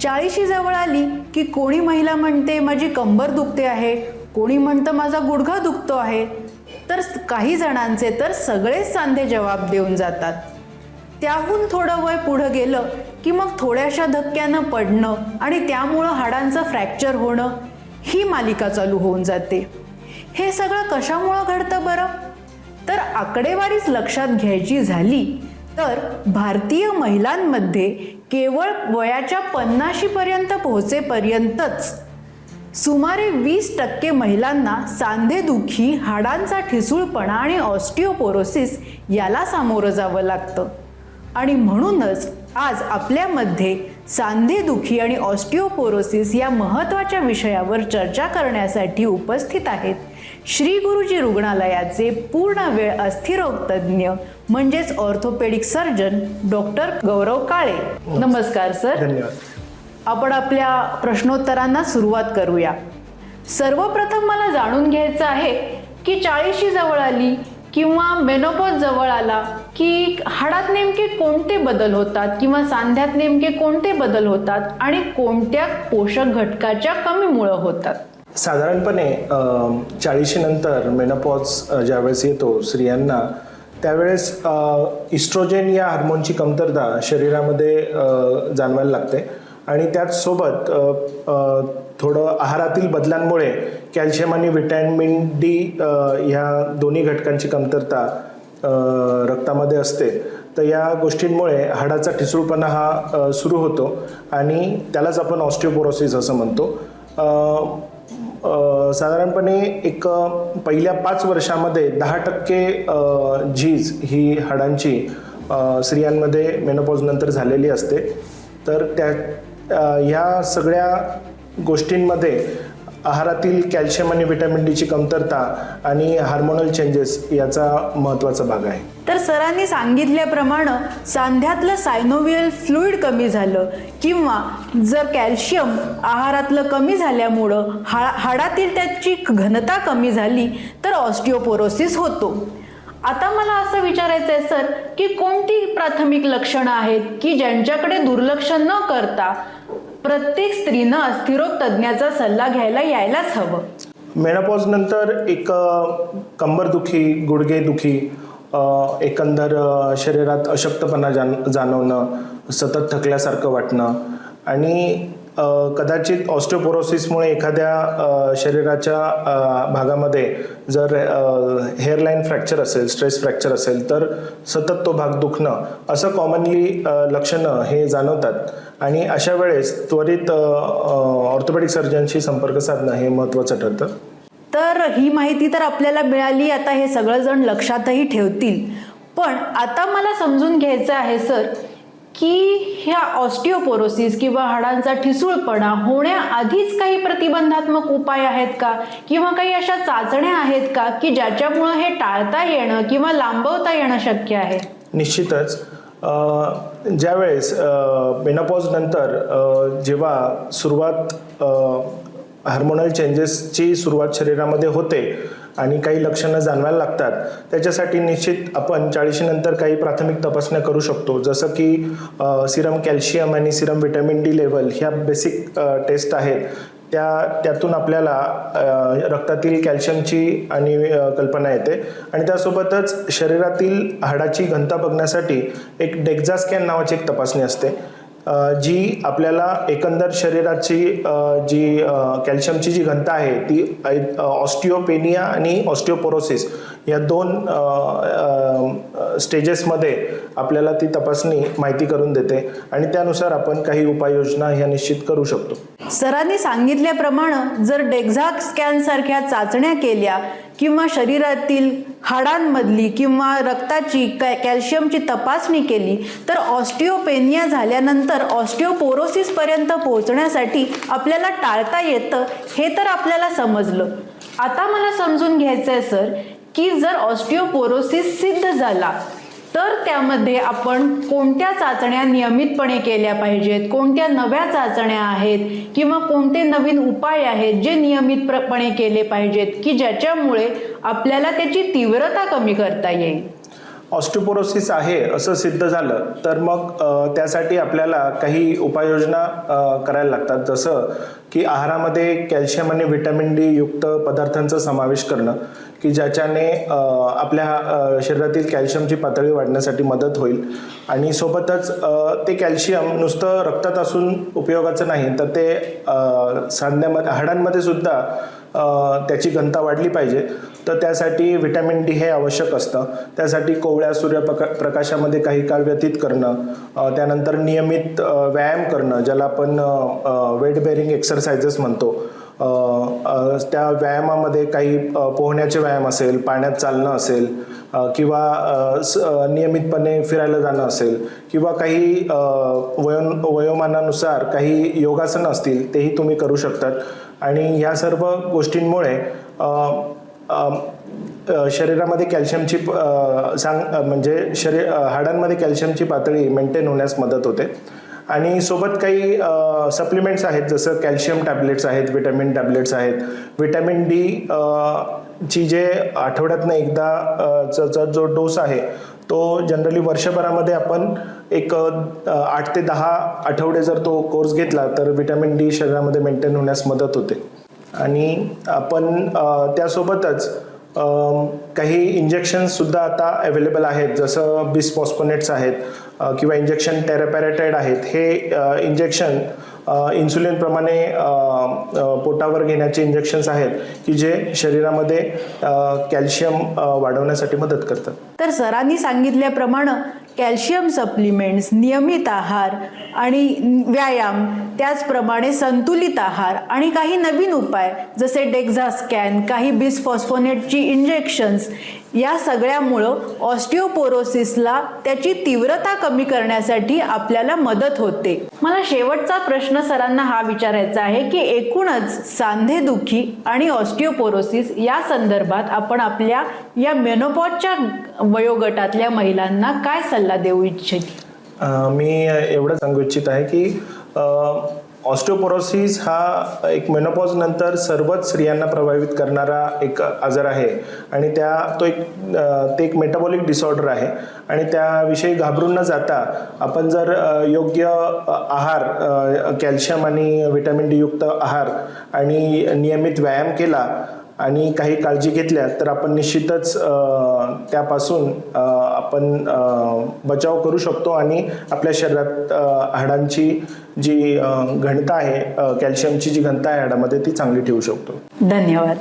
40शी जवळ आली की कोणी महिला म्हणते माझी कंबर दुखते आहे, कोणी म्हणतं माझा गुडघा दुखतो आहे, तर काही जणांचे तर सगळेच सांधे जवाब देऊन जातात. त्याहून थोडं वय पुढं गेलं की मग थोड्याशा धक्क्यानं पडणं आणि त्यामुळं हाडांचं फ्रॅक्चर होणं ही मालिका चालू होऊन जाते. हे सगळं कशामुळं घडतं बरं? तर आकडेवारीच लक्षात घ्यायची झाली तर भारतीय महिलांमध्ये केवळ वयाच्या 50 पर्यंत पोहोचेपर्यंतच सुमारे 20% महिलांना सांधेदुखी, हाडांचा ठिसूळपणा आणि ऑस्टिओपोरोसिस याला सामोरं जावं लागतं. आणि म्हणूनच आज आपल्यामध्ये सांधेदुखी आणि ऑस्टिओपोरोसिस या महत्त्वाच्या विषयावर चर्चा करण्यासाठी उपस्थित आहेत श्री गुरुजी रुग्णालयाचे पूर्ण वेळ अस्थिरोग तज्ज्ञ म्हणजेच ऑर्थोपेडिक सर्जन डॉक्टर गौरव काळे. नमस्कार सर. धन्यवाद. आपण आपल्या प्रश्नोत्तरांना सुरुवात करूया. सर्वप्रथम मला जाणून घ्यायचं आहे की 40शी जवळ आली किंवा मेनोपॉज जवळ आला की हाडात नेमके कोणते बदल होतात किंवा सांध्यात नेमके कोणते बदल होतात आणि कोणत्या पोषक घटकाच्या कमीमुळे होतात? साधारणपणे 40शी नंतर मेनोपॉज ज्यावेळेस येतो स्त्रियांना, त्यावेळेस इस्ट्रोजेन या हार्मोनची कमतरता शरीरामध्ये जाणवायला लागते आणि त्याचसोबत थोडं आहारातील बदलांमुळे कॅल्शियम आणि व्हिटॅमिन डी ह्या दोन्ही घटकांची कमतरता रक्तामध्ये असते. तर या गोष्टींमुळे हाडाचा ठिसूळपणा हा सुरू होतो आणि त्यालाच आपण ऑस्टिओपोरोसिस असं म्हणतो. साधारणपणे एक पहिल्या 5 वर्षामध्ये 10% झीज ही हाडांची स्त्रियांमध्ये मेनोपॉज नंतर झालेली असते. तर ह्या सगळ्या गोष्टींमध्ये आहारातील कॅल्शियम आणि व्हिटॅमिन डीची कमतरता आणि हार्मोनल चेंजेस याचा महत्त्वाचा भाग आहे. तर सरांनी सांगितल्याप्रमाणे सांध्यातलं सायनोव्हियल फ्लुइड कमी झालं किंवा जर कॅल्शियम आहारातलं कमी झाल्यामुळं हाडातील त्याची घनता कमी झाली तर ऑस्टिओपोरोसिस होतो. आता मला असं विचारायचं आहे सर की कोणती प्राथमिक लक्षणं आहेत की ज्यांच्याकडे दुर्लक्ष न करता प्रत्येक स्त्रीनं अस्थिरोग तज्ज्ञाचा सल्ला घ्यायला यायलाच हवं? मेनोपॉज नंतर एक कंबरदुखी, गुडघेदुखी, एकंदर शरीरात अशक्तपणा जाणवणं, सतत थकल्यासारखं वाटणं आणि कदाचित ऑस्टिओपोरोसिसमुळे एखाद्या शरीराच्या भागामध्ये जर हेअरलाईन फ्रॅक्चर असेल, स्ट्रेस फ्रॅक्चर असेल तर सतत तो भाग दुखणं, असं कॉमनली लक्षणं हे जाणवतात आणि अशा वेळेस त्वरित ऑर्थोपेडिक सर्जनशी संपर्क साधणं हे महत्त्वाचं ठरतं. तर ही माहिती तर आपल्याला मिळाली, आता हे सगळेजण लक्षातही ठेवतील. पण आता मला समजून घ्यायचं आहे सर की ह्या ऑस्टिओपोरोसिस किंवा हाडांचा ठिसूळपणा होण्याआधीच काही प्रतिबंधात्मक उपाय आहेत का किंवा काही अशा चाचण्या आहेत का की ज्याच्यामुळं हे टाळता येणं किंवा लांबवता येणं शक्य आहे? निश्चितच. ज्यावेळेस मेनोपॉज नंतर जेव्हा सुरुवात हार्मोनल चेंजेसची सुरुवात शरीरामध्ये होते आणि काही लक्षणं जाणवायला लागतात, त्याच्यासाठी निश्चित आपण 40शी नंतर काही प्राथमिक तपासण्या करू शकतो. जसं की सिरम कॅल्शियम आणि सिरम व्हिटॅमिन डी लेवल ह्या बेसिक टेस्ट आहेत. त्यातून आपल्याला रक्तातील कॅल्शियमची आणि कल्पना येते आणि त्यासोबतच शरीरातील हाडाची घनता बघण्यासाठी एक डेक्झा स्कॅन नावाची एक तपासणी असते जी आपल्याला एकंदर शरीराची जी कॅल्शियमची जी घनता आहे ती ऑस्टिओपेनिया आणि ऑस्टिओपोरोसिस या 2 स्टेजेसमध्ये आपल्याला ती तपासणी माहिती करून देते आणि त्यानुसार आपण काही उपाययोजना ह्या निश्चित करू शकतो. सरांनी सांगितल्याप्रमाणे जर डेक्झा स्कॅन सारख्या चाचण्या केल्या किंवा शरीरातील हाडांमधली किंवा रक्ताची कॅल्शियमची तपासणी केली तर ऑस्टिओपेनिया झाल्यानंतर ऑस्टिओपोरोसिस पर्यंत पोहोचण्यासाठी आपल्याला टाळता येतं, हे तर आपल्याला समजलं. आता मला समजून घ्यायचं आहे सर की जर ऑस्टिओपोरोसिस सिद्ध झाला तर त्यामध्ये आपण कोणत्या चाचण्या नियमितपणे केल्या पाहिजेत, कोणत्या नव्या चाचण्या आहेत किंवा कोणते नवीन उपाय आहेत जे नियमितपणे केले पाहिजेत की ज्याच्यामुळे आपल्याला त्याची तीव्रता कमी करता येईल? ऑस्टिओपोरोसिस आहे असं सिद्ध झालं तर मग त्यासाठी आपल्याला काही उपाययोजना करायला लागतात, जसं की आहारामध्ये कॅल्शियम आणि व्हिटॅमिन डी युक्त पदार्थांचा समावेश करणं, की ज्याच्याने आपल्या शरीरातील कॅल्शियमची पातळी वाढण्यासाठी मदत होईल. आणि सोबतच ते कॅल्शियम नुसतं रक्तात असून उपयोगाचं नाही, तर ते सांध्यामध्ये हाडांमध्ये सुद्धा त्याची घनता वाढली पाहिजे. तर त्यासाठी व्हिटॅमिन डी हे आवश्यक असतं. त्यासाठी कोवळ्या सूर्यप्रकाशामध्ये काही काळ व्यतीत करणं, त्यानंतर नियमित व्यायाम करणं, ज्याला आपण वेट बेअरिंग एक्सरसाइजेस म्हणतो, त्या व्यायामामध्ये काही पोहण्याचे व्यायाम असेल, पाण्यात चालणं असेल, किंवा नियमितपणे फिरायला जाणं असेल, किंवा काही वयोमानानुसार काही योगासनं असतील तेही तुम्ही करू शकतात. आणि ह्या सर्व गोष्टींमुळे शरीरामध्ये कॅल्शियमची म्हणजे हाडांमध्ये कॅल्शियमची पातळी मेंटेन होण्यास मदत होते. आणि सोबत काही सप्लिमेंट्स आहेत, जसं कॅल्शियम टॅबलेट्स आहेत, विटॅमिन टॅबलेट्स आहेत. विटॅमिन डी ची जे आठवड्यातनं एकदा जो डोस आहे तो जनरली वर्षभरामध्ये आपण एक 8 ते 10 आठवडे जर तो कोर्स घेतला तर विटॅमिन डी शरीरामध्ये मेंटेन होण्यास मदत होते. आणि आपण त्यासोबतच काही इंजेक्शन्ससुद्धा आता अवेलेबल आहेत, जसं बिस्फॉस्फोनेट्स आहेत किंवा इंजेक्शन टेरापॅराटाइड आहेत. हे इंजेक्शन इन्सुलिनप्रमाणे पोटावर घेण्याचे इंजेक्शन्स आहेत, की जे शरीरामध्ये कॅल्शियम वाढवण्यासाठी मदत करतात. तर सरांनी सांगितल्याप्रमाणे कॅल्शियम सप्लिमेंट्स, नियमित आहार आणि व्यायाम, त्याचप्रमाणे संतुलित आहार आणि काही नवीन उपाय जसे डेक्झा स्कॅन, काही बिस्फॉस्फोनेटची इंजेक्शन्स, या सगळ्यामुळं ऑस्टिओपोरोसिसला त्याची तीव्रता कमी करण्यासाठी आपल्याला मदत होते. मला शेवटचा प्रश्न सरांना हा विचारायचा आहे की एकूणच सांधेदुखी आणि ऑस्टिओपोरोसिस या संदर्भात आपण आपल्या या मेनोपॉजच्या वयोगटातल्या महिलांना काय सल्ला देऊ इच्छित? मी एवढं सांगू इच्छित आहे की ऑस्टिओपोरोसिस हा एक मेनोपॉज नंतर सर्वच स्त्रियांना प्रभावित करणारा एक आजार आहे. आणि ते एक मेटाबॉलिक डिसऑर्डर आहे. आणि त्याविषयी घाबरून न जाता आपण जर योग्य आहार, कॅल्शियम आणि व्हिटॅमिन डी युक्त आहार आणि नियमित व्यायाम केला आणि काही काळजी घेतल्या तर आपण निश्चितच त्यापासून आपण बचाव करू शकतो आणि आपल्या शरीरात हाडांची जी घनता आहे, कॅल्शियमची जी घनता आहे हाडामध्ये, ती चांगली ठेवू शकतो. धन्यवाद.